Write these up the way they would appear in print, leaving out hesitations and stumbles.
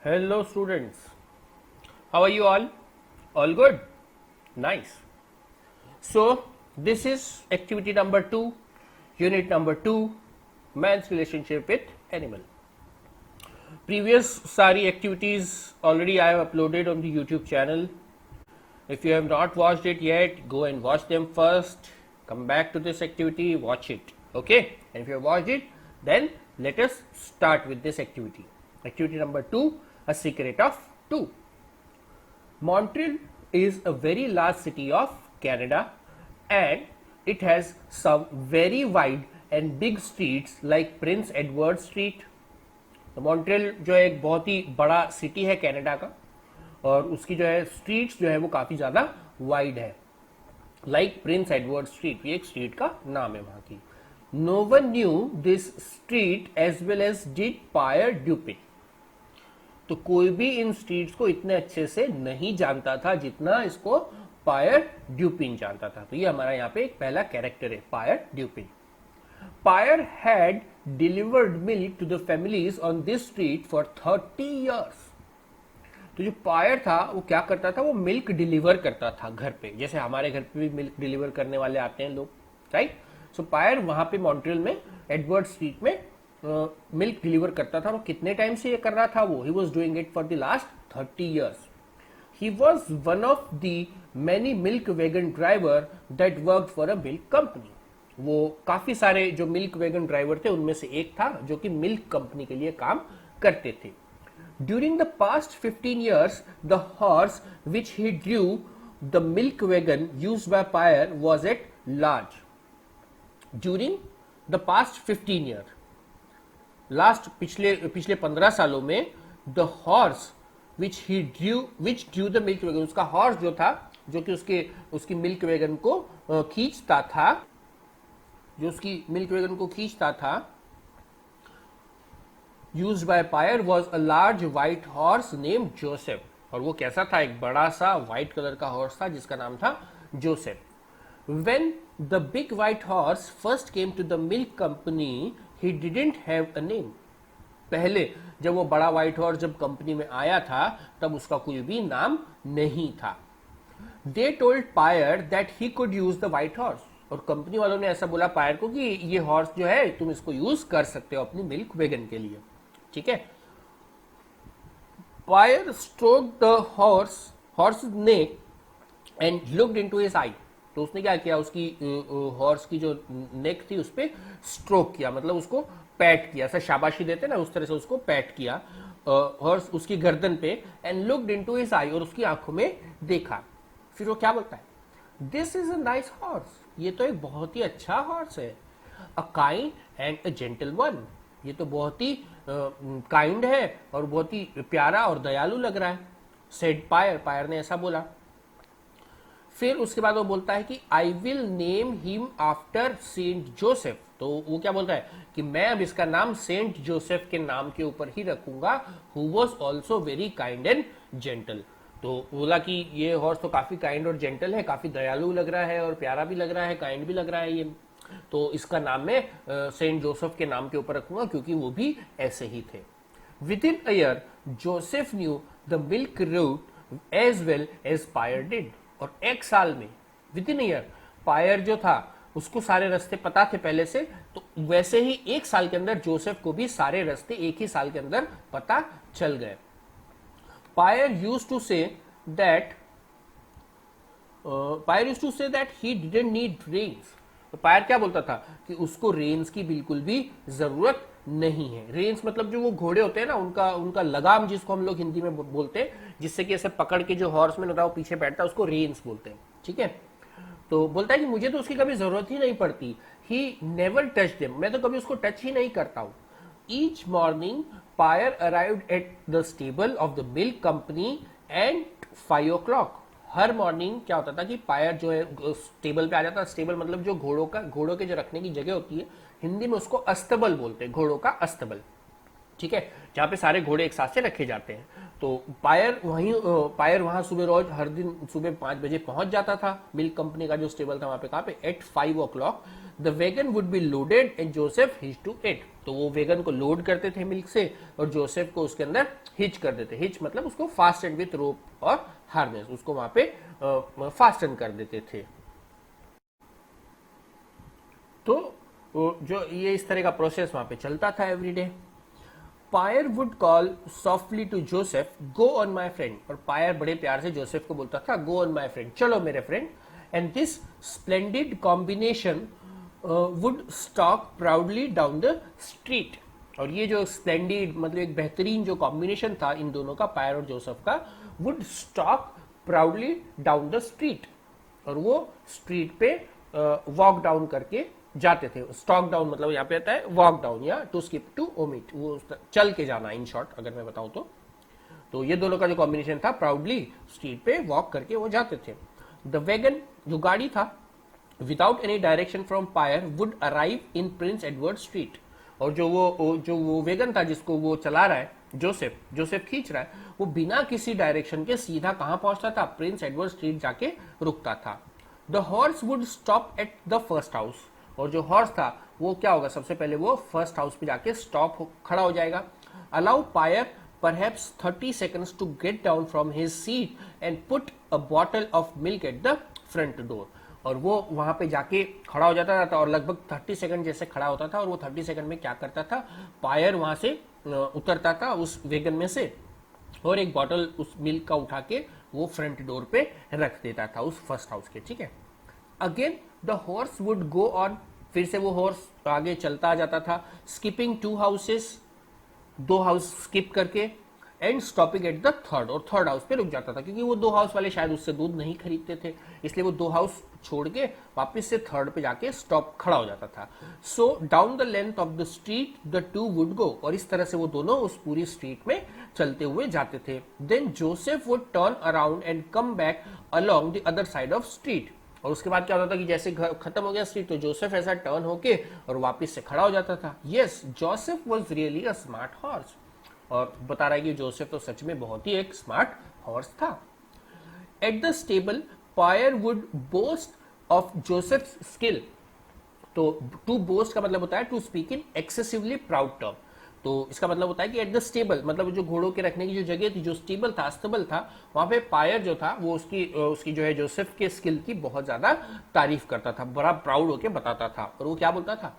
Hello students, how are you all? All good? Nice. So this is activity number 2, unit number 2, man's relationship with animal. Previous sari activities already I have uploaded on the YouTube channel. If you have not watched it yet, go and watch them first. Come back to this activity, watch it. Okay? And if you have watched it, then let us start with this activity. Activity number 2, a secret of 2. Montreal is a very large city of Canada and it has some very wide and big streets like Prince Edward Street. तो Montreal जो है एक बहुत ही बड़ा city है Canada का और उसकी जो है स्ट्रीट्स जो है वो काफी ज्यादा वाइड है लाइक प्रिंस एडवर्ड स्ट्रीट, ये एक स्ट्रीट का नाम है वहां की. No one knew this street as well as did Pierre Dupin. तो कोई भी इन स्ट्रीट्स को इतने अच्छे से नहीं जानता था जितना इसको पायर ड्यूपिन जानता था. तो ये हमारा यहाँ पे एक पहला कैरेक्टर है, Pierre Dupin. Pierre had delivered milk to the families on this street for 30 years. तो जो पायर था वो क्या करता था, वो मिल्क डिलीवर करता था घर पे, जैसे हमारे घर पे भी मिल्क डिलीवर करने वाले आते हैं लोग, राइट. सो पायर वहां पे मॉन्ट्रियल में एडवर्ड स्ट्रीट में मिल्क डिलीवर करता था. और कितने टाइम से ये कर रहा था वो, he was doing it for the last 30 years. He was one of the many milk wagon driver that work for a milk company. वो काफी सारे जो मिल्क वैगन ड्राइवर थे उनमें से एक था जो कि मिल्क कंपनी के लिए काम करते थे. During the past 15 years, the horse which he drew the milk wagon used by Pyre was at large. During the past 15 years, पिछले 15 सालों में the horse which drew the milk wagon, उसका horse जो था, जो कि उसकी milk wagon को खींचता था, used by Pyre was a large white horse named Joseph. और वो कैसा था, एक बड़ा सा व्हाइट कलर का हॉर्स था जिसका नाम था Joseph. When the big white horse first came to the milk company, he didn't have a name. पहले जब वो बड़ा व्हाइट हॉर्स जब कंपनी में आया था तब उसका कोई भी नाम नहीं था. They told Pyre that he could use the white horse. और कंपनी वालों ने ऐसा बोला पायर को कि ये हॉर्स जो है तुम इसको यूज कर सकते हो अपनी मिल्क वैगन के लिए, ठीक है. Pierre stroke the horse neck and looked into his eye. तो उसने क्या किया, उसकी हॉर्स की जो नेक थी उस पर स्ट्रोक किया, मतलब उसको पैट किया, ऐसा शाबाशी देते ना उस तरह से उसको पैट किया हॉर्स उसकी गर्दन पे. एंड लुक्ड इनटू हिज आई, और उसकी आंखों में देखा. फिर वो क्या बोलता है, this is a nice horse. ये तो एक बहुत ही अच्छा हॉर्स है. A kind and a gentle one. ये तो बहुत ही काइंड है और बहुत ही प्यारा और दयालु लग रहा है. सेड पायर ने ऐसा बोला. फिर उसके बाद वो बोलता है कि I will name him after Saint Joseph. तो वो क्या बोलता है कि मैं अब इसका नाम सेंट जोसेफ के नाम के ऊपर ही रखूंगा, who was also very kind and gentle. तो बोला कि ये हॉर्स तो काफी काइंड और जेंटल है, काफी दयालु लग रहा है और प्यारा भी लग रहा है, काइंड भी लग रहा है ये, तो इसका नाम मैं सेंट जोसेफ के नाम के ऊपर रखूंगा क्योंकि वो भी ऐसे ही थे. Within a year Joseph knew the milk route as well as Pierre did. और एक साल में, विद इन ईयर, पायर जो था उसको सारे रास्ते पता थे पहले से, तो वैसे ही एक साल के अंदर जोसेफ को भी सारे रास्ते एक ही साल के अंदर पता चल गए. Pierre used to say that he didn't need reins. तो पायर क्या बोलता था कि उसको रेन्स की बिल्कुल भी जरूरत नहीं है. रेन्स मतलब जो वो घोड़े होते हैं ना, उनका लगाम, जिसको हम लोग हिंदी में बोलते हैं, जिससे कि ऐसे पकड़ के जो हॉर्समैन होता है वो पीछे बैठता है, उसको रेन्स बोलते हैं, ठीक है. तो बोलता है कि मुझे तो उसकी कभी जरूरत ही नहीं पड़ती. He never touch them. मैं तो कभी उसको टच ही नहीं करता हूं. Each morning Pierre arrived at the stable of the milk company at 5 o'clock. हर मॉर्निंग क्या होता था कि पायर जो है स्टेबल पे आ जाता. स्टेबल मतलब जो घोड़ों के जो रखने की जगह होती है, हिंदी में उसको अस्तबल बोलते हैं, घोड़ों का अस्तबल, ठीक है, जहां पे सारे घोड़े एक साथ से रखे जाते हैं. तो पायर वहां सुबह रोज हर दिन सुबह 5 बजे पहुंच जाता था. मिल्क कंपनी का जो स्टेबल था वहां पे, कहां पे, at 5 o'clock the wagon would be loaded and Joseph he's to it. तो वो वेगन को लोड करते थे मिल्क से और जोसेफ को उसके अंदर हिच कर देते। हिच मतलब उसको फास्टन विथ रोप और हार्नेस, उसको वहां पे फास्टन कर देते थे। तो जो ये इस तरह का प्रोसेस वहां पे चलता था everyday. Pierre would call softly to Joseph, go on my friend, और पायर बड़े प्यार से जोसेफ को बोलता था, गो ऑन माई फ्रेंड, चलो मेरे friend. And this splendid combination would stock proudly down the street. और ये जो स्प्लेंडिड मतलब एक बेहतरीन जो कॉम्बिनेशन था इन दोनों का, पायर और जोसेफ का, would stock proudly down the street, और वो स्ट्रीट पे वॉक डाउन करके जाते थे। स्टॉक डाउन मतलब यहाँ पे आता है वॉक डाउन या टू स्किप टू ओमिट, वो चल के जाना इन शॉर्ट अगर मैं बताऊं तो ये दोनों का जो कॉम्बिनेशन था, प्राउडली स्ट्रीट पे वॉक करके वो जाते थे। द वैगन जो गाड़ी था, without any direction from Pierre would arrive in Prince Edward street, और जो वो वेगन था जिसको वो चला रहा है जोसेफ खींच रहा है, वो बिना किसी डायरेक्शन के सीधा कहां पहुंचता था, प्रिंस एडवर्ड स्ट्रीट जाके रुकता था। The horse would stop at the first house, और जो हॉर्स था वो क्या होगा, सबसे पहले वो फर्स्ट हाउस पे जाके खड़ा हो जाएगा। Allow Pierre perhaps 30 seconds to get down from his seat and put a bottle of milk at the front door, और वो वहां पे जाके खड़ा हो जाता था और लगभग 30 सेकंड जैसे खड़ा होता था, और वो 30 सेकंड में क्या करता था, पायर वहां से उतरता था उस वेगन में से और एक बॉटल उस मिल्क का उठा के वो फ्रंट डोर पे रख देता था उस फर्स्ट हाउस के। ठीक है, again the horse would go on, फिर से वो हॉर्स आगे चलता जाता था, स्किपिंग 2 हाउसेस, 2 हाउस स्किप करके, and stopping at the third, और थर्ड हाउस पे रुक जाता था, क्योंकि वो 2 हाउस वाले शायद उससे दूध नहीं खरीदते थे, इसलिए वो 2 हाउस छोड़ के वापस से थर्ड पे जाके स्टॉप खड़ा हो जाता था। So down the length of the street the two would go, और इस तरह से वो दोनों उस पूरी स्ट्रीट में चलते हुए जाते थे। Then Joseph would turn around and come back along the other side of street, और उसके बाद क्या होता था कि जैसे खत्म हो गया स्ट्रीट तो जोसेफ ऐसा टर्न होके और वापस से खड़ा हो जाता था। Yes, Joseph was really a smart horse, और बता रहा है कि जोसेफ तो सच में बहुत ही एक स्मार्ट हॉर्स था। At the stable Pierre would boast of Joseph skill, तो टू बोस्ट का मतलब होता है to speak in excessively proud term, तो इसका मतलब होता है कि एट द स्टेबल मतलब जो घोड़ों के रखने की जो जगह थी, जो स्टेबल था, अस्तबल था, वहां पे पायर जो था वो उसकी जो है जोसेफ के स्किल की बहुत ज्यादा तारीफ करता था, बड़ा प्राउड होके बताता था। और वो क्या बोलता था,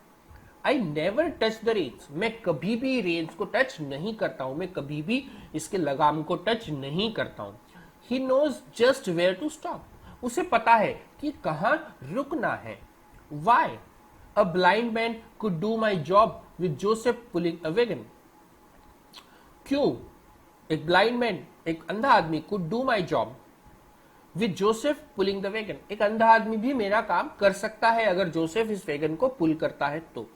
I never touch the reins, मैं कभी भी रेन्स को टच नहीं करता हूं, मैं कभी भी इसके लगाम को टच नहीं करता हूं। He knows just where to stop, उसे पता है कि कहां रुकना है। Why a blind man could do my job with Joseph pulling a wagon, क्यों एक ब्लाइंड मैन, एक अंधा आदमी, could do my job with Joseph pulling the wagon, एक अंधा आदमी भी मेरा काम कर सकता है अगर जोसेफ इस वैगन को पुल करता है तो।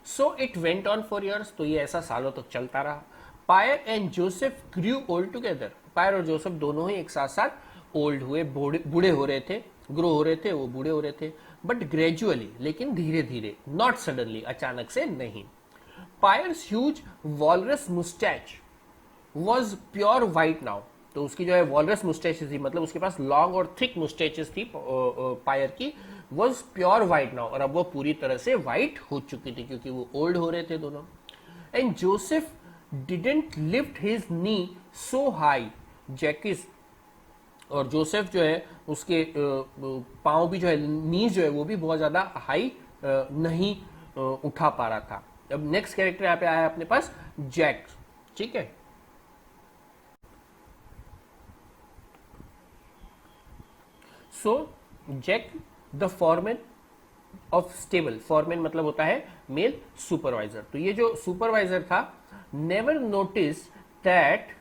So it went on for years, तो ये ऐसा सालों तक चलता रहा। Pierre and Joseph grew old together, Pierre और जोसेफ दोनों ही एक साथ साथ ओल्ड हुए, बूढ़े हो रहे थे, ग्रो हो रहे थे, वो बूढ़े हो रहे थे, बट ग्रेजुअली, लेकिन धीरे धीरे, नॉट सडनली, अचानक से नहीं। Pierce huge walrus moustache was pure white now, तो उसकी जो है वॉलरस मुस्टैचेस थी, मतलब उसके पास लॉन्ग और थिक मुस्टैचेस थी पायर की, वॉज प्योर व्हाइट नाउ, और अब वो पूरी तरह से व्हाइट हो चुकी थी क्योंकि वो ओल्ड हो रहे थे दोनों। And Joseph didn't lift his knee so high Jacques, और जोसेफ जो है उसके पांव भी जो है, नीज जो है वो भी बहुत ज्यादा हाई नहीं उठा पा रहा था। अब नेक्स्ट कैरेक्टर यहाँ पे आया अपने पास जैक, ठीक है। So Jack the foreman of stable, foreman मतलब होता है मेल सुपरवाइजर, तो ये जो सुपरवाइजर था, never notice that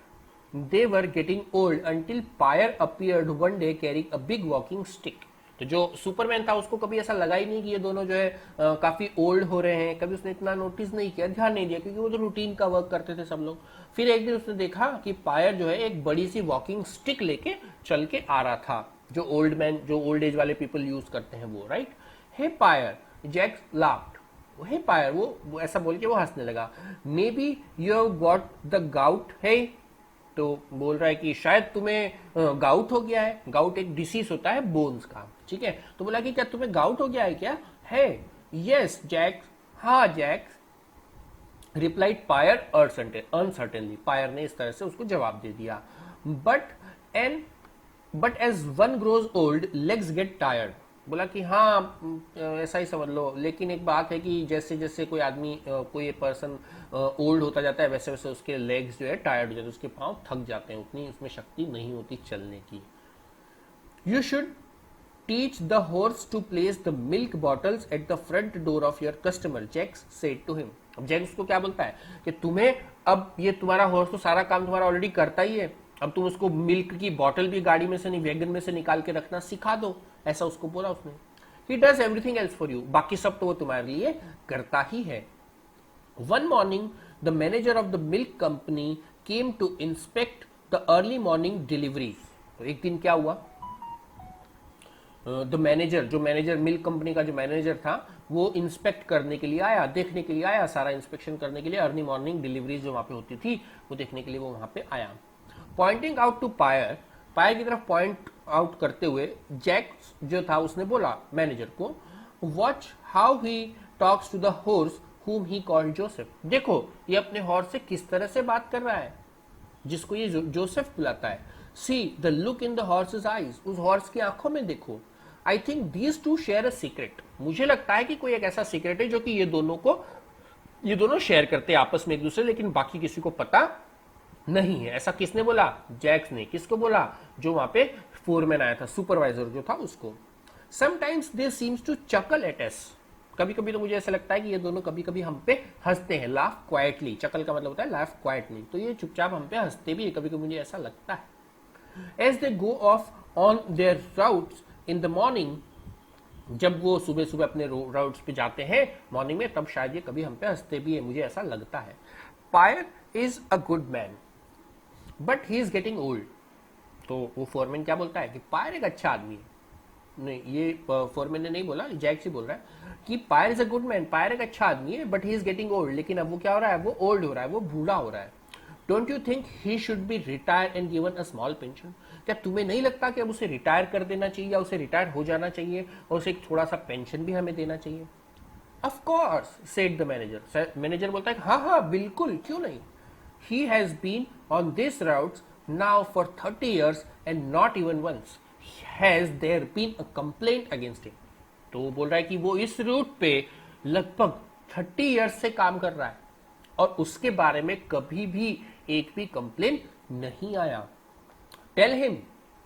they were getting old until Pyre appeared one day carrying a big walking stick, तो जो सुपरमैन था उसको कभी ऐसा लगा ही नहीं कि ये दोनों जो है काफी ओल्ड हो रहे हैं, कभी उसने इतना नोटिस नहीं किया, ध्यान नहीं दिया, क्योंकि वो तो रूटीन का वर्क करते थे सब लोग। फिर एक दिन उसने देखा कि पायर जो है एक बड़ी सी वॉकिंग स्टिक लेके चल के आ रहा था, जो ओल्ड एज वाले पीपल यूज करते हैं वो, राइट। हे पायर, जैक लाफ्ड, हे पायर, वो ऐसा बोल के वो हंसने लगा। May be you have got the gout, है, तो बोल रहा है कि शायद तुम्हें गाउट हो गया है। गाउट एक डिसीज होता है बोन्स का, ठीक है। तो बोला कि क्या तुम्हें गाउट हो गया है क्या, है। यस जैक, हाँ Jack, replied Pierre uncertainly, Pierre ने इस तरह से उसको जवाब दे दिया। But as one grows old legs get tired, बोला कि हाँ ऐसा ही समझ लो, लेकिन एक बात है कि जैसे जैसे कोई आदमी कोई पर्सन ओल्ड होता जाता है वैसे वैसे उसके लेग्स जो है टायर्ड हो जाते हैं, उसके पांव थक जाते हैं, उतनी उसमें शक्ति नहीं होती चलने की। You should teach the horse to place the milk bottles at the front door of your customer, Jacques said to him. अब जैक्स को क्या बोलता है कि तुम्हें, अब ये तुम्हारा हॉर्स तो सारा काम तुम्हारा ऑलरेडी करता ही है, अब तुम उसको मिल्क की बॉटल भी गाड़ी में से नहीं वैगन में से निकाल के रखना सिखा दो, ऐसा उसको बोला उसने। He does everything else for you, बाकी सब तो वो तुम्हारे लिए करता ही है। One morning the manager of the milk company came to inspect the early morning delivery. तो एक दिन क्या हुआ, द मैनेजर, जो मैनेजर मिल्क कंपनी का जो मैनेजर था वो इंस्पेक्ट करने के लिए आया, देखने के लिए आया, सारा इंस्पेक्शन करने के लिए, अर्ली मॉर्निंग डिलीवरी जो वहां पे होती थी वो देखने के लिए वो वहां पे आया। Pointing out to Pierre, Pierre की तरफ पॉइंट आउट करते हुए जैक्स जो था उसने बोला मैनेजर को, watch how he talks to the horse whom he called Joseph. देखो ये अपने हॉर्स से किस तरह से बात कर रहा है, जिसको ये जोसेफ बुलाता है। See the look in the horses eyes, उस हॉर्स की आंखों में देखो। I think these two share a secret, मुझे लगता है कि कोई एक ऐसा सीक्रेट है जो कि ये दोनों शेयर करते हैं आपस में एक दूसरे, लेकिन बाकी किसी को पता नहीं है। ऐसा किसने बोला, जैक्स ने। किसको बोला, जो वहां पे फोरमैन आया था, सुपरवाइजर जो था उसको। Sometimes they seems to chuckle at us, कभी कभी तो मुझे ऐसा लगता है कि ये दोनों कभी कभी हम पे हंसते हैं। लाफ क्वाइटली, चकल का मतलब होता है लाफ क्वाइटली, तो ये चुपचाप हम पे हंसते भी है, कभी कभी मुझे ऐसा लगता है। As they go off on their routes in the morning, जब वो सुबह सुबह अपने राउट्स पे जाते हैं मॉर्निंग में, तब शायद ये कभी हम पे हंसते भी है, मुझे ऐसा लगता है। Pierre is a good man but he is getting old, तो वो फोरमैन क्या बोलता है कि पायर एक अच्छा आदमी है। नहीं, ये फोरमैन ने नहीं बोला, जैक्स ही बोल रहा है कि Pierre is a good man, Pierre एक अच्छा आदमी है, but he is getting old, लेकिन अब वो क्या हो रहा है, वो ओल्ड हो रहा है, वो बूढ़ा हो रहा है। Don't you think he should be retire and given a small pension, क्या तुम्हें नहीं लगता कि अब उसे रिटायर कर देना चाहिए या उसे रिटायर हो जाना चाहिए और उसे एक थोड़ा सा पेंशन भी हमें देना चाहिए। Of course said the manager, manager बोलता है हाँ हाँ बिल्कुल, क्यों नहीं। He has been on this routes now for 30 years and not even once has there been a complaint against him. तो वो बोल रहा है कि वो इस रूट पे लगभग 30 years से काम कर रहा है और उसके बारे में कभी भी एक भी कंप्लेन नहीं आया। टेल हिम,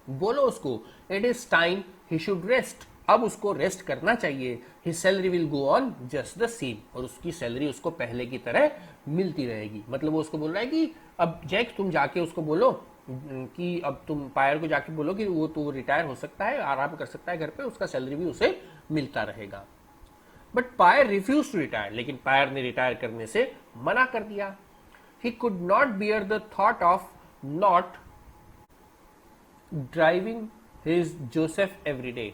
बोलो उसको, it is time he should rest, अब उसको रेस्ट करना चाहिए। His salary will go on just the same, और उसकी सैलरी उसको पहले की तरह मिलती रहेगी। मतलब वो उसको बोल रहा है कि अब जैक तुम जाके उसको बोलो कि अब तुम पायर को जाके बोलो कि वो तो रिटायर हो सकता है, आराम कर सकता है घर पे, उसका सैलरी भी उसे मिलता रहेगा। But Pierre refuse to retire, लेकिन पायर ने रिटायर करने से मना कर दिया। He could not bear the thought of not driving his Joseph every day,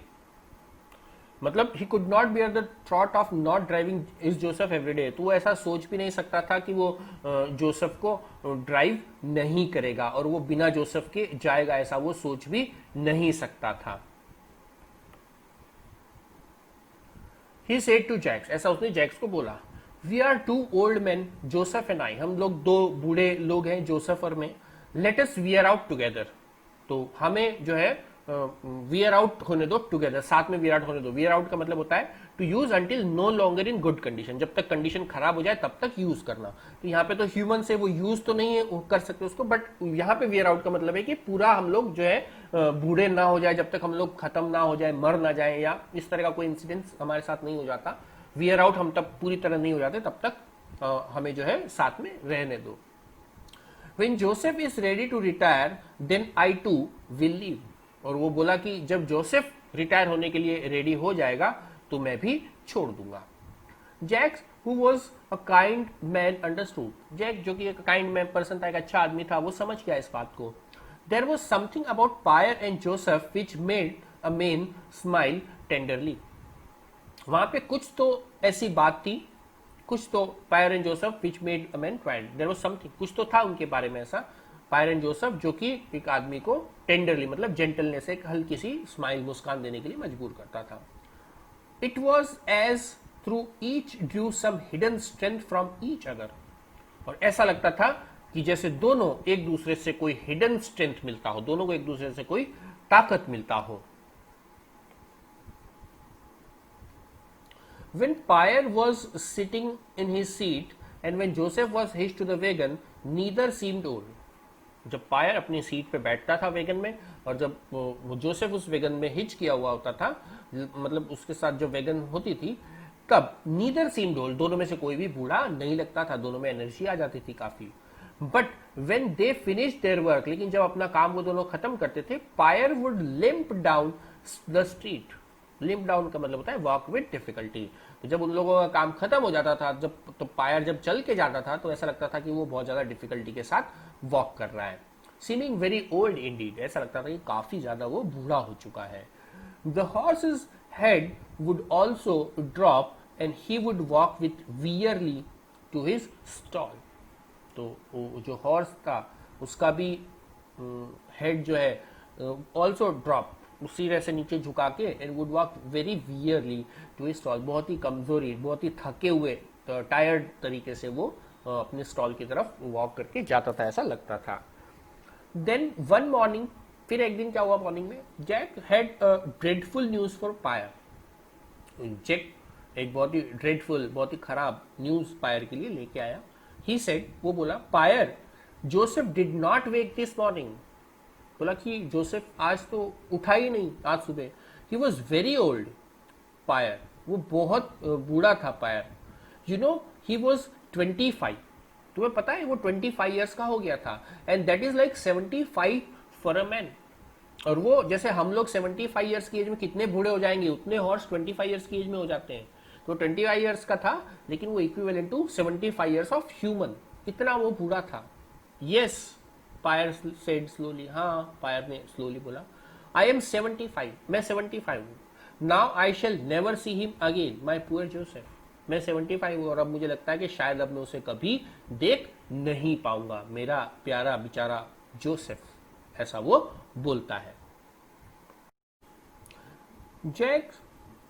मतलब he could not bear the thought of not driving his Joseph every day, तो वो ऐसा सोच भी नहीं सकता था कि वो जोसेफ को ड्राइव नहीं करेगा और वो बिना जोसेफ के जाएगा, ऐसा वो सोच भी नहीं सकता था। ही सेड टू जैक्स, ऐसा उसने जैक्स को बोला, we are two old man Joseph and I, हम लोग दो बूढ़े लोग हैं जोसेफ और मैं, let us wear out together, तो हमें जो है वियर आउट होने दो टुगेदर, साथ में वियर आउट होने दो। वियर आउट का मतलब होता है to use until no longer in good condition, जब तक कंडीशन खराब हो जाए तब तक यूज करना। तो यहाँ पे तो ह्यूमन से वो यूज तो नहीं है, कर सकते उसको, बट यहाँ पे वियर आउट का मतलब है कि पूरा हम लोग जो है बूढ़े ना हो जाए, जब तक हम लोग खत्म ना हो जाए, मर ना जाए, या इस तरह का कोई इंसिडेंस हमारे साथ नहीं हो जाता। वियर आउट हम तब पूरी तरह नहीं हो जाते, तब तक हमें जो है साथ में रहने दो। When Joseph is ready to retire, then I too will leave. और वो बोला कि जब जोसेफ रिटायर होने के लिए रेडी हो जाएगा तो मैं भी छोड़ दूंगा। Jacques who was a kind man understood. Jack जो कि एक काइंड मैन पर्सन था, एक अच्छा आदमी था, वो समझ गया इस बात को। There was something about Pyre and Joseph which made a man smile tenderly. वहां पे कुछ तो ऐसी बात थी, कुछ तो Pierre and Joseph which made a man cried, there was something, कुछ तो था उनके बारे में ऐसा, पायर एंड जोसेफ, जो कि एक आदमी को टेंडरली मतलब जेंटलनेस, एक हल्की सी स्माइल, मुस्कान देने के लिए मजबूर करता था। It was as through each drew some hidden strength from each other, और ऐसा लगता था कि जैसे दोनों एक दूसरे से कोई हिडन स्ट्रेंथ मिलता हो, दोनों को एक दूसरे से कोई ताकत मिलता हो। When Pyre was sitting in his seat and when Joseph was hitched to the wagon, neither seemed old. जब पायर अपनी सीट पे बैठता था वेगन में और जब वो जोसेफ उस वेगन में हिच किया हुआ होता था, मतलब उसके साथ जो वेगन होती थी, तब नीदर सीम्ड ओल्ड, दोनों में से कोई भी बूढ़ा नहीं लगता था, दोनों में एनर्जी आ जाती थी काफी। But when they finish their work, लेकिन जब अपना काम वो दोनों खत्म करते थे, Pierre would limp down the street. Limp down का मतलब होता है वॉक विद डिफिकल्टी। तो जब उन लोगों का काम खत्म हो जाता था, जब तो पायर जब चल के जाता था तो ऐसा लगता था कि वो बहुत ज्यादा डिफिकल्टी के साथ वॉक कर रहा है। सीमिंग वेरी ओल्ड इंडीड, ऐसा लगता था कि काफी ज्यादा वो बूढ़ा हो चुका है। The horse's head would also drop and he would walk with wearily to his stall. तो जो हॉर्स था उसका भी हेड जो है ऑल्सो ड्रॉप, उसी तरह से नीचे झुका के, and would walk very wearily to his stall, बहुत ही कमजोरी, बहुत ही थके हुए, टायर्ड तरीके से वो अपने स्टॉल की तरफ वॉक करके जाता था, ऐसा लगता था। देन वन मॉर्निंग, फिर एक दिन क्या हुआ मॉर्निंग में, Jack had dreadful news for Pierre. Jack एक बहुत ही ड्रेडफुल, बहुत ही खराब न्यूज पायर के लिए लेके आया। ही सेड, वो बोला, Pierre, Joseph did not wake this morning. बोला कि जोसेफ आज तो उठा ही नहीं आज सुबह। He was very old Pierre, वो बहुत बूढ़ा था Pierre. You know he was 25, तुम्हें पता है वो 25 ईयर्स का हो गया था, and that is like 75 for a man. और वो जैसे हम लोग 75 ईयर्स की एज में कितने बूढ़े हो जाएंगे, उतने हॉर्स 25 ईयर्स की एज में हो जाते हैं। तो 25 ईयर्स का था, लेकिन वो equivalent to 75 years of human, इतना वो बूढ़ा था। यस, पायर सेड स्लोली, हाँ पायर ने स्लोली बोला, आई एम 75, मैं 75 हूं। Now I shall never see him again, my poor Joseph. मैं 75 हूं और अब मुझे लगता है कि शायद अब मैं उसे कभी देख नहीं पाऊंगा, मेरा प्यारा बेचारा जोसेफ, ऐसा वो बोलता है। Jack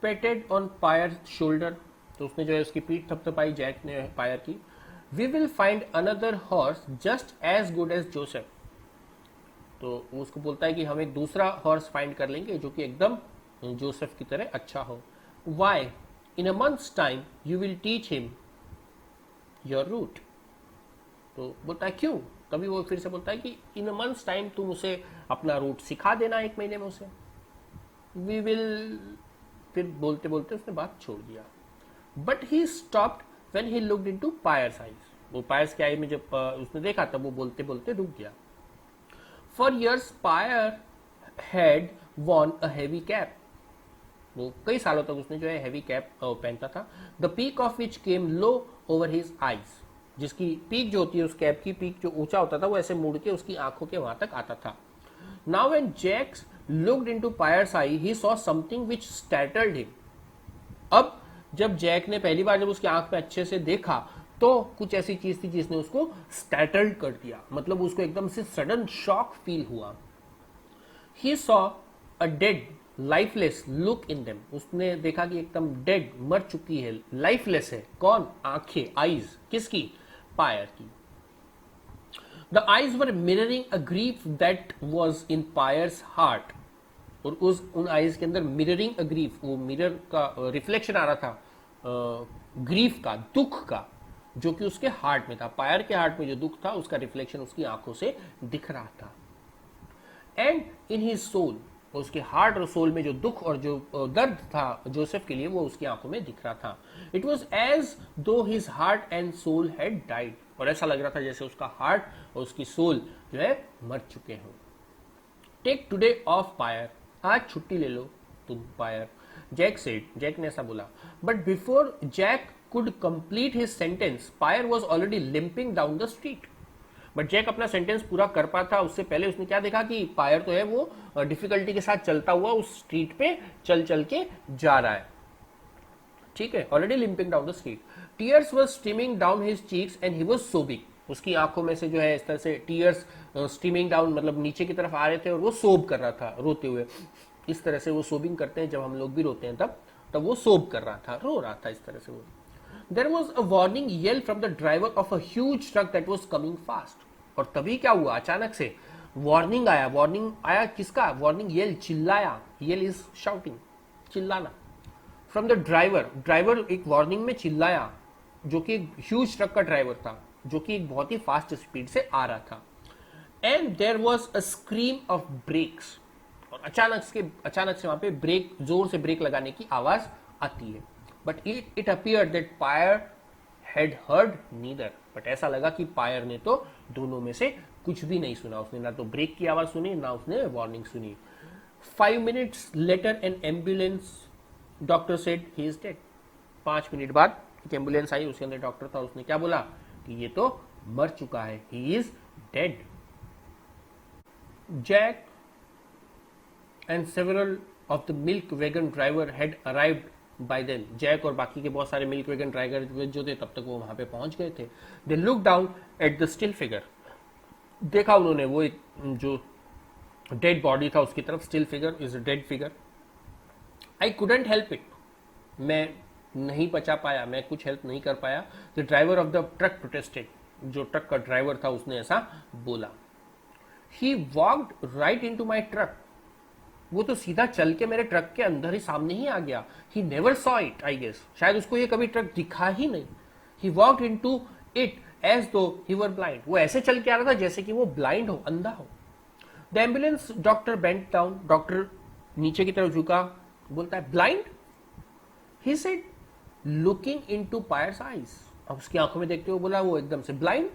patted on Pierre shoulder, तो उसने जो है उसकी पीठ थपथपाई जैक ने पायर की। We will find another horse just as good as Joseph, तो वो उसको बोलता है कि हम एक दूसरा हॉर्स फाइंड कर लेंगे जो कि एकदम जोसेफ की तरह अच्छा हो। Why, in a month's time you will teach him your route. तो बोलता है क्यों, तभी वो फिर से बोलता है कि इन अ मंथ्स टाइम तुम उसे अपना रूट सिखा देना, एक महीने में उसे। वी विल, फिर बोलते बोलते उसने बात छोड़ दिया। But he stopped when he looked into pierce eyes, वो पायर्स के आई में जब उसने देखा तब वो बोलते बोलते रुक गया। For years Pierre had worn a heavy cap, वो कई सालों तक उसने जो है हैवी कैप पहनता था। The peak of which came low over his eyes, जिसकी पीक जो होती है उस कैप की पीक जो ऊंचा होता था वो ऐसे मुड़ के उसकी आंखों के वहां तक आता था। Now when Jack looked into Pierre's eye he saw something which startled him. अब जब जैक ने पहली बार जब उसकी आंख में अच्छे से देखा तो कुछ ऐसी चीज थी जिसने उसको स्टैटर्ड कर दिया, मतलब उसको एकदम से सडन शॉक फील हुआ। He saw a dead lifeless look in them, उसने देखा कि एकदम डेड, मर चुकी है, लाइफलेस है। कौन, आंखें, आईज, किसकी, पायर की। The eyes were mirroring a grief that was in pierce heart, और उन आईज के अंदर मिररिंग अ ग्रीफ, वो मिरर का रिफ्लेक्शन आ रहा था ग्रीफ का, दुख का, जो कि उसके हार्ट में था। पायर के हार्ट में जो दुख था उसका रिफ्लेक्शन उसकी आंखों से दिख रहा था। एंड इन हिज सोल, उसके हार्ट और सोल में जो दुख और जो दर्द था जोसेफ के लिए वो उसकी आंखों में दिख रहा था। It was as though his heart and soul had died, और ऐसा लग रहा था जैसे उसका हार्ट और उसकी सोल जो है मर चुके हों। टेक टुडे ऑफ पायर, आज छुट्टी ले लो तुम पायर, जैक सेड, जैक ने ऐसा बोला। But before Jack could complete his sentence Pierre was already limping down the street. But Jack अपना सेंटेंस पूरा कर पाता उससे पहले उसने क्या देखा कि पायर तो है वो डिफिकल्टी के साथ चलता हुआ उस स्ट्रीट पे चल चल के जा रहा है, ठीक है, already limping down the street. Tears were streaming down his cheeks and he was सोबिंग, उसकी आंखों में से जो है इस तरह से टीयर्स स्ट्रीमिंग डाउन, मतलब नीचे की तरफ आ रहे थे और वो सोब कर रहा था रोते हुए। इस तरह से वो सोबिंग करते हैं, जब हम लोग भी रोते हैं तब वो सोब कर रहा था, रो रहा था इस तरह से वो। There was a warning yell from the driver of a huge truck that was coming fast. और तभी क्या हुआ, अचानक से वार्निंग आया किसका, वार्निंग येल, चिल्लाया, येल इज शाउटिंग, चिल्लाना, फ्रॉम द ड्राइवर एक वार्निंग में चिल्लाया, जो कि एक ह्यूज ट्रक का ड्राइवर था, जो कि एक बहुत ही फास्ट स्पीड से आ रहा था। And there was a scream of brakes, और अचानक से वहां पे ब्रेक, जोर से ब्रेक लगाने की आवाज आती है। But it appear that Pierre had heard neither, बट ऐसा लगा कि पायर ने तो दोनों में से कुछ भी नहीं सुना, उसने ना तो ब्रेक की आवाज सुनी, ना उसने वार्निंग सुनी। 5 minutes later an ambulance, doctor said he is dead. 5 minute बाद एक एम्बुलेंस आई, उसके अंदर डॉक्टर था, उसने क्या बोला कि ये तो मर चुका है, he is dead. Jack and several of the milk wagon driver had arrived by then, Jack और बाकी के बहुत सारे मिल्क वैगन ड्राइवर जो थे तब तक वो वहां पे पहुंच गए थे। They look down at the still figure, देखा उन्होंने वो एक जो डेड बॉडी था उसकी तरफ, still figure is a dead figure. I couldn't help it, मैं नहीं बचा पाया, मैं कुछ हेल्प नहीं कर पाया। The driver of the truck protested, जो ट्रक का ड्राइवर था उसने ऐसा बोला। He walked right into my truck, वो तो सीधा चल के मेरे ट्रक के अंदर ही सामने ही आ गया। He never saw it, I guess, शायद उसको ये कभी ट्रक दिखा ही नहीं। He walked into it as though he were blind, वो ऐसे चल के आ रहा था जैसे कि वो ब्लाइंड हो, अंधा हो। The ambulance doctor bent down, doctor नीचे की तरफ झुका, बोलता है blind, he said looking into pierce eyes, अब उसकी आंखों में देखते हुए बोला वो एकदम से blind.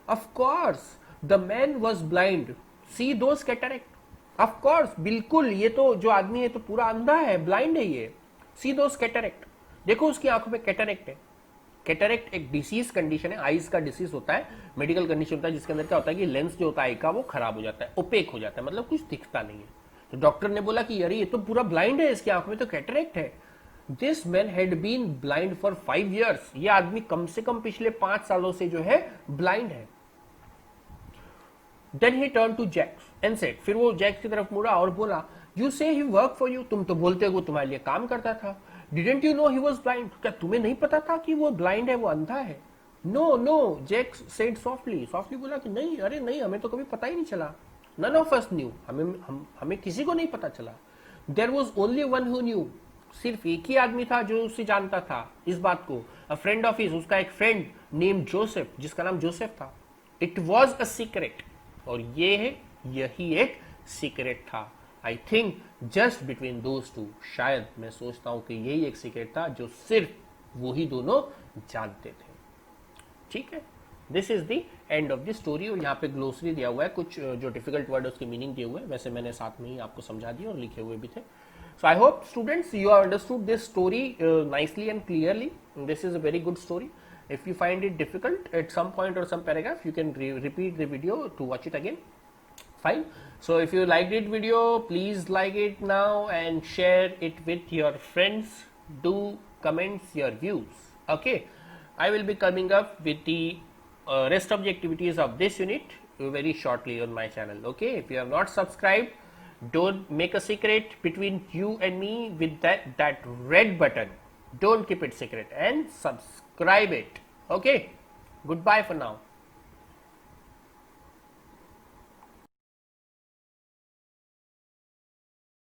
Of course the man was blind, see those cataract, of course बिल्कुल, ये तो जो आदमी है तो पूरा अंधा है, ब्लाइंड है ये। सी दोस कैटरेक्ट, देखो उसकी आंखों में कैटरेक्ट है। कैटरेक्ट एक डिसीज कंडीशन है, आईज का डिसीज होता है, मेडिकल कंडीशन होता है जिसके अंदर क्या होता है कि लेंस जो होता है आई का वो खराब हो जाता है, ओपेक हो जाता है, मतलब कुछ दिखता नहीं है। तो डॉक्टर ने बोला कि अरे ये तो पूरा ब्लाइंड है, इसकी आंखों में तो कैटरेक्ट है। This man had been blind for 5 years, ये आदमी कम से कम पिछले 5 सालों से जो है ब्लाइंड है। Then he turn to Jacques and said, फिर वो जैक्स की तरफ मुड़ा और बोला, यू से ही वर्क फॉर यू, तुम तो बोलते हो वो तुम्हारे लिए काम करता था। Didn't you know he was blind, क्या तुम्हें नहीं पता था कि वो ब्लाइंड है, वो अंधा है। No no, Jacques said softly, softly बोला कि नहीं, अरे नहीं, हमें तो कभी पता ही नहीं चला। नन ऑफ अस न्यू, हमें किसी को नहीं पता चला। There was only one who knew, सिर्फ एक ही आदमी था जो उससे जानता था इस बात को। अ फ्रेंड ऑफ हिज, उसका एक फ्रेंड नेम जोसेफ, जिसका नाम जोसेफ था। इट वॉज अ सीक्रेट, और यही एक सीक्रेट था। I think just between those two, शायद मैं सोचता हूं कि यही एक सीक्रेट था जो सिर्फ वो ही दोनों जानते थे। ठीक है, this is the end of the story. और यहाँ पे ग्लोसरी दिया हुआ है, कुछ जो डिफिकल्ट वर्ड उसके मीनिंग दिए हुए हैं, वैसे मैंने साथ में ही आपको समझा दिया और लिखे हुए भी थे। So I hope students you have understood this story nicely and clearly. This is a very good story. If you find it difficult at some point or some paragraph, you can repeat the video to watch it again. Fine. So if you liked it video, please like it now and share it with your friends. Do comments your views. Okay. I will be coming up with the rest of the activities of this unit very shortly on my channel. Okay. If you have not subscribed, don't make a secret between you and me with that red button. Don't keep it secret and subscribe it. Okay. Goodbye for now.